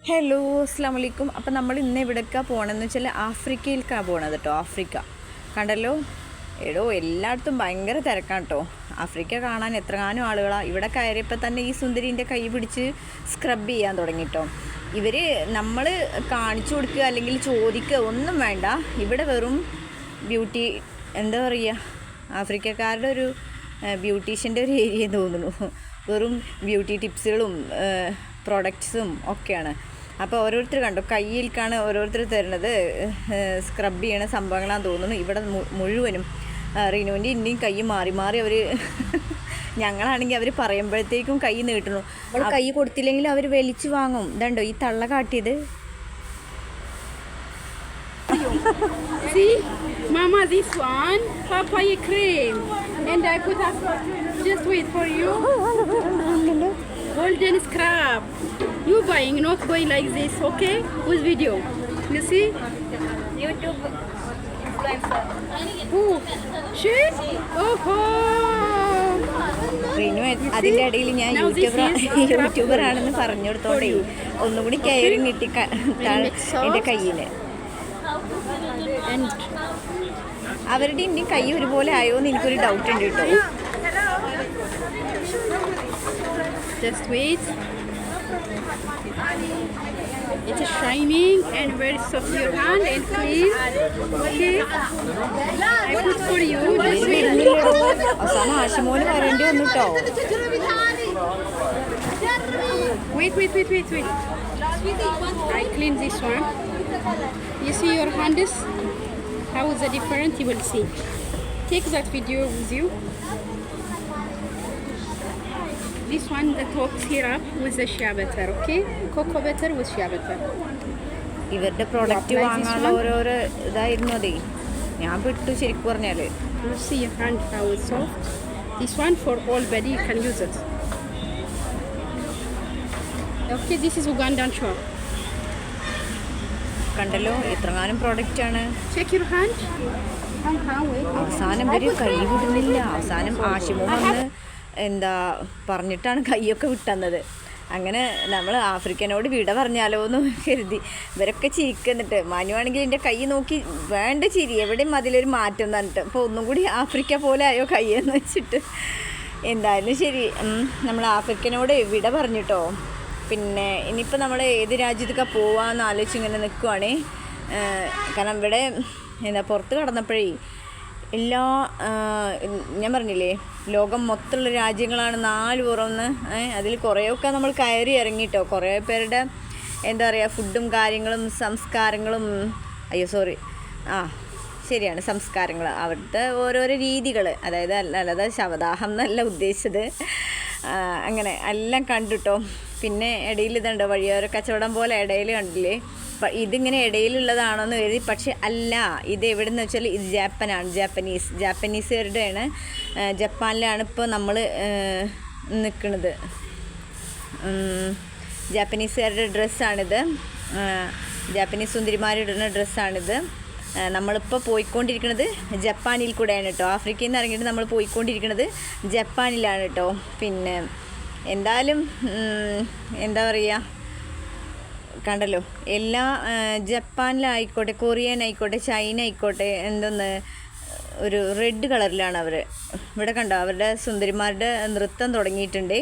Hello അസ്സാം വലൈക്കും. അപ്പം നമ്മൾ ഇന്ന് എവിടേക്കാണ് പോകണമെന്ന് വെച്ചാൽ ആഫ്രിക്കയിലേക്കാണ് പോകണത് കേട്ടോ. ആഫ്രിക്ക കണ്ടല്ലോ എടോ, എല്ലായിടത്തും ഭയങ്കര തിരക്കാണ് കേട്ടോ. ആഫ്രിക്ക കാണാൻ എത്രങ്ങാനും ആളുകളാണ്. ഇവിടെ കയറിയപ്പോൾ തന്നെ ഈ സുന്ദരീൻ്റെ കൈ പിടിച്ച് സ്ക്രബ് ചെയ്യാൻ തുടങ്ങി കേട്ടോ. ഇവർ നമ്മൾ കാണിച്ചു കൊടുക്കുക അല്ലെങ്കിൽ ചോദിക്കുക ഒന്നും വേണ്ട. ഇവിടെ വെറും ബ്യൂട്ടി, എന്താ പറയുക, ആഫ്രിക്കക്കാരുടെ ഒരു ബ്യൂട്ടീഷ്യൻ്റെ ഒരു ഏരിയ തോന്നുന്നു. വെറും ബ്യൂട്ടി ടിപ്സുകളും പ്രോഡക്ട്സും ഒക്കെയാണ്. അപ്പോൾ ഓരോരുത്തർ കണ്ടോ, കയ്യിലേക്കാണ് ഓരോരുത്തർ തരുന്നത്. സ്ക്രബ് ചെയ്യണ സംഭവങ്ങളാണെന്ന് തോന്നുന്നു. ഇവിടെ മുഴുവനും റീനുവിൻ്റെ ഇനിയും കൈ മാറി മാറി അവർ ഞങ്ങളാണെങ്കിൽ അവർ പറയുമ്പോഴത്തേക്കും കൈ നീട്ടണു. അവൾ കൈ കൊടുത്തില്ലെങ്കിൽ അവർ വലിച്ചു വാങ്ങും. ഇതുണ്ടോ ഈ തള്ള കാട്ടിയത്. See, Mama, this one papaya cream, and I put up. Just wait for you. Golden scrub. You buying, not going like this, okay? With video. You see? YouTube influencer. Who? She? Oh. Reenu അതിൻ്റെ ഇടയിൽ ഞാൻ യൂട്യൂബറാണെന്ന് പറഞ്ഞു കൊടുത്തോണ്ടേ ഒന്നുകൂടി കയറി നീട്ടി എൻ്റെ കയ്യിൽ. അവരുടെ ഇനി കൈ ഒരുപോലെ ആയോ എന്ന് എനിക്കൊരു ഡൗട്ട് ഉണ്ട് കേട്ടോ. Just wait. It's shining and very soft your hand and clean. Okay. I put for you. Just wait. അവസാനം ആശുമോന് വരേണ്ടി വന്നു കേട്ടോ. Wait. I clean this one. You see your hands? How is the different? You will see. Take that video with you. This one, the top syrup with the shea butter, okay? Cocoa butter with shea butter. ഇവരുടെ product വാങ്ങാനുള്ള ഓരോരോ ഇതായിരുന്നു അതേ. ഞാൻ വിട്ടു ശരിക്കും പറഞ്ഞാൽ. You see your hand how it's soft. This one for all body, you can use it. Okay, this is Ugandan shop. കണ്ടല്ലോ എത്രങ്ങാനും പ്രോഡക്റ്റാണ്. Check your hand. അവസാനം ഇവർ കൈ വിടുന്നില്ല. അവസാനം ആശിമോ വന്ന് എന്താ പറഞ്ഞിട്ടാണ് കൈയൊക്കെ വിട്ടുന്നത്. അങ്ങനെ നമ്മൾ ആഫ്രിക്കനോട് വിട പറഞ്ഞാലോ എന്ന് കരുതി. ഇവരൊക്കെ ചിരിക്കുന്നിട്ട് മനുവാണെങ്കിൽ എൻ്റെ കൈ നോക്കി വേണ്ട ചിരി, എവിടെയും അതിലൊരു മാറ്റം തന്നിട്ട്. അപ്പോൾ ഒന്നും കൂടി ആഫ്രിക്ക പോലെ ആയോ കൈയെന്ന് വെച്ചിട്ട്. എന്തായാലും ശരി, നമ്മൾ ആഫ്രിക്കനോട് വിട പറഞ്ഞിട്ടോ. പിന്നെ ഇനിയിപ്പോൾ നമ്മൾ ഏത് രാജ്യത്തൊക്കെ പോവാമെന്ന് ആലോചിച്ച് ഇങ്ങനെ നിൽക്കുവാണേ. കാരണം ഇവിടെ എന്താ പുറത്ത് കടന്നപ്പോഴേ എല്ലാ ഞാൻ പറഞ്ഞില്ലേ, ലോകം മൊത്തമുള്ള രാജ്യങ്ങളാണ് 4 പുറമെന്ന്. അതിൽ കുറേയൊക്കെ നമ്മൾ കയറി ഇറങ്ങിയിട്ടോ. കുറേ പേരുടെ എന്താ പറയുക ഫുഡും കാര്യങ്ങളും സംസ്കാരങ്ങളും, ശരിയാണ്, സംസ്കാരങ്ങൾ, അവരുടെ ഓരോരോ രീതികൾ, അതായത് അല്ലാതെ ശവദാഹം എന്നല്ല ഉദ്ദേശിച്ചത്. അങ്ങനെ എല്ലാം കണ്ടിട്ടോ. പിന്നെ ഇടയിൽ ഇതുണ്ട് വഴിയോര കച്ചവടം പോലെ ഇടയിൽ കണ്ടില്ലേ. ഇതിങ്ങനെ ഇടയിലുള്ളതാണോന്ന് കരുതി, പക്ഷെ അല്ല. ഇത് എവിടെയെന്ന് വെച്ചാൽ ഇത് ജാപ്പനാണ്. ജാപ്പനീസുകാരുടെയാണ്. ജപ്പാനിലാണ് ഇപ്പോൾ നമ്മൾ നിൽക്കുന്നത്. ജാപ്പനീസുകാരുടെ ഡ്രസ്സാണിത്. ജാപ്പനീസ് സുന്ദരിമാരിടുന്ന ഡ്രസ്സാണിത്. നമ്മളിപ്പോൾ പോയിക്കൊണ്ടിരിക്കുന്നത് ജപ്പാനിൽ കൂടെയാണ് കേട്ടോ. ആഫ്രിക്കയിൽ നിന്ന് ഇറങ്ങിയിട്ട് നമ്മൾ പോയിക്കൊണ്ടിരിക്കുന്നത് ജപ്പാനിലാണ് കേട്ടോ. പിന്നെ എന്തായാലും എന്താ പറയുക, കണ്ടല്ലോ എല്ലാ ജപ്പാനിലായിക്കോട്ടെ, കൊറിയൻ ആയിക്കോട്ടെ, ചൈന ആയിക്കോട്ടെ, എന്തൊന്ന് ഒരു റെഡ് കളറിലാണ് അവർ. ഇവിടെ കണ്ടോ അവരുടെ സുന്ദരിമാരുടെ നൃത്തം തുടങ്ങിയിട്ടുണ്ട്.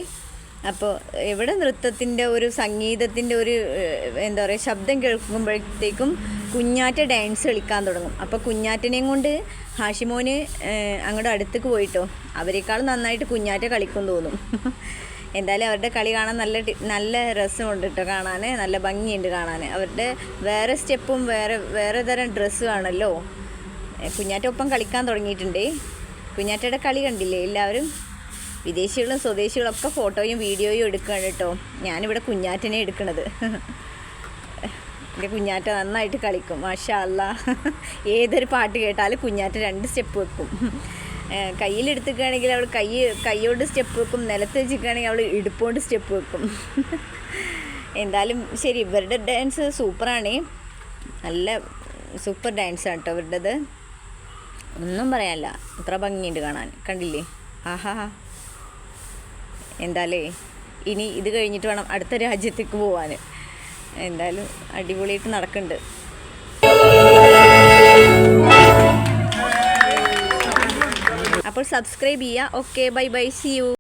അപ്പോൾ ഇവിടെ നൃത്തത്തിൻ്റെ ഒരു സംഗീതത്തിൻ്റെ ഒരു എന്താ പറയുക ശബ്ദം കേൾക്കുമ്പോഴത്തേക്കും കുഞ്ഞാറ്റ ഡാൻസ് കളിക്കാൻ തുടങ്ങും. അപ്പോൾ കുഞ്ഞാറ്റനെയും കൊണ്ട് ഹാഷിമോന് അങ്ങോട്ട് അടുത്തേക്ക് പോയിട്ടോ. അവരെക്കാളും നന്നായിട്ട് കുഞ്ഞാറ്റ കളിക്കും തോന്നും. എന്തായാലും അവരുടെ കളി കാണാൻ നല്ല രസമുണ്ട് കേട്ടോ. കാണാൻ നല്ല ഭംഗിയുണ്ട് കാണാൻ. അവരുടെ വേറെ സ്റ്റെപ്പും വേറെ തരം ഡ്രസ്സുമാണല്ലോ. കുഞ്ഞാറ്റ ഒപ്പം കളിക്കാൻ തുടങ്ങിയിട്ടുണ്ട്. കുഞ്ഞാറ്റയുടെ കളി കണ്ടില്ലേ എല്ലാവരും. വിദേശികളും സ്വദേശികളൊക്കെ ഫോട്ടോയും വീഡിയോയും എടുക്കുകയാണ് കേട്ടോ. ഞാനിവിടെ കുഞ്ഞാറ്റനെ എടുക്കണത്. എൻ്റെ കുഞ്ഞാറ്റ നന്നായിട്ട് കളിക്കും, മാഷാ അല്ലാ. ഏതൊരു പാട്ട് കേട്ടാലും കുഞ്ഞാറ്റ 2 സ്റ്റെപ്പ് വെക്കും. കയ്യിലെടുത്തിക്കുകയാണെങ്കിൽ അവൾ കൈയോട് സ്റ്റെപ്പ് വെക്കും. നിലത്ത് വെച്ചിരിക്കുകയാണെങ്കിൽ അവൾ ഇടുപ്പോണ്ട് സ്റ്റെപ്പ് വെക്കും. എന്തായാലും ശരി, ഇവരുടെ ഡാൻസ് സൂപ്പറാണ്. നല്ല സൂപ്പർ ഡാൻസാണ് കേട്ടോ ഇവരുടേത്. ഒന്നും പറയാനില്ല, അത്ര ഭംഗിയുണ്ട് കാണാൻ. കണ്ടില്ലേ, ആഹാ. എന്തായാലേ ഇനി ഇത് കഴിഞ്ഞിട്ട് വേണം അടുത്ത രാജ്യത്തേക്ക് പോകാൻ. എന്തായാലും അടിപൊളിയായിട്ട് നടക്കുന്നുണ്ട്. അപ്പോൾ സബ്സ്ക്രൈബ് ചെയ്യുക. Okay, bye bye, see U.